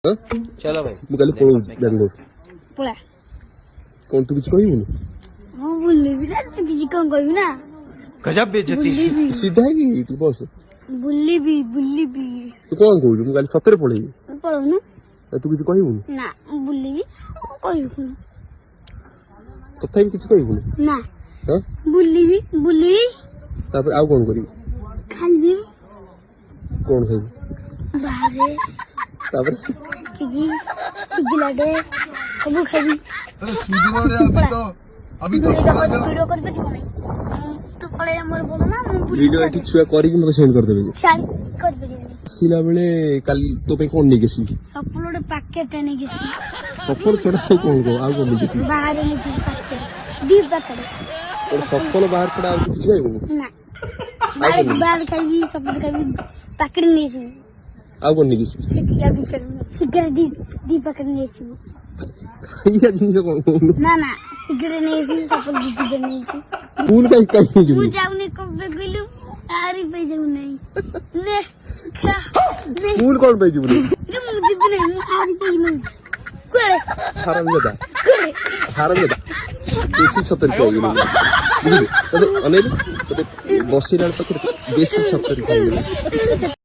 चलो भाई ମୁଁ କାଲି ପଳଉଛି ବାଙ୍ଗଲୋର। ପଳା। କଣ ତୁ କିଛି କହିବୁନି? ହଁ ବୁଲିବି ନା ତୁ କିଛି କଣ କହିବି ନା गजब बेइज्जती ବୁଲିବି ସିଧା ହେଇକି ତୁ ବସ। ବୁଲିବି ବୁଲିବି ତୁ କଣ କହୁଛୁ? ମୁଁ କାଲି ସତରେ ପଳେଇବି। ପଳଉନୁ ଆଉ ତୁ କିଛି କହିବୁନି? ନା ବୁଲିବି କହିବି କଣ ତଥାପି କିଛି କହିବୁନି? ନା ହଁ ବୁଲିବି ବୁଲିବି ତାପରେ ଆଉ କଣ କରିବୁ? ଖାଇବି କଣ ଖାଇବୁ? ବାହାରେ ତାପରେ ଚିକି ଚିକିଲାଟେ ସବୁ ଖାଇବି ଭିଡ଼ିଓ କରିପାରିବୁ ନାହିଁ ତୁ ପଳେଇ ଆମର ବୋଲ ନା ମୁଁ ଭିଡିଓ ଏଠି ଛୁଆ କରିକି ମତେ ସେଣ୍ଡ କରିଦେବେ। ଶାଢ଼ୀ କରିପାରିବିନି ଆସିଲା ବେଳେ କାଲି ତୋ ପାଇଁ କଣ ନେଇକି ଆସିବି? ସଫଳ ଗୋଟେ ପ୍ୟାକେଟ ନେଇକି ଆସିବି ସଫଳ ଛଡା ଆଉ କଣ କହ? ଆଉ କଣ ନେଇକି ଆସିବି? ବାହାରେ ନେଇକି ପ୍ୟାକେଟ ଦି ପ୍ୟାକେଟ ତୋର ସଫଳ ବାହାର ଛଡା ଆଉ ତୁ କିଛି ଖାଇବୁନି? ନା ବାହାରେ ଖାଇବି ସଫଳ ଖାଇବି ପ୍ୟାକେଟ ନେଇଯିବି ଆଉ କଣ ନେଇକି ଆସିବି? ସେଠିକା ଭିତରେ ସିଗାରେଟ ଦି ପ୍ୟାକେଟ ନେଇଯିବୁ ଖାଇବା ଜିନିଷ କଣ କହୁନୁ? ନା ନା ସିଗାରେଟ ନେଇଯିବି ସଫଳ ଦି ପ୍ୟାକେଟ ନେଇଯିବି ସ୍କୁଲ କାହିଁ ଯିବୁ? ମୁଁ ଯାଉନି କବେ କହିଲୁ ଆରି ପାଇଁ ଯାଉନାହିଁ ନେ ସ୍କୁଲ କଣ ପାଇଁ ଯିବୁନି? ମୁଁ ଯିବି ନାହିଁ ମୁଁ ଆରି ପାଇଁ ନଉଛି କୁଆଡେ ହାରାମଜାଦା କୁଆଡେ ହାରାମଜାଦା ବେଶୀ ଛତରି ଖାଇବି ବୁଝିଲୁ? ତତେ ଅନେଇଲୁ ତତେ ବସିଲା ପାଖରେ ବେଶୀ ଛତରି ଖାଇବି।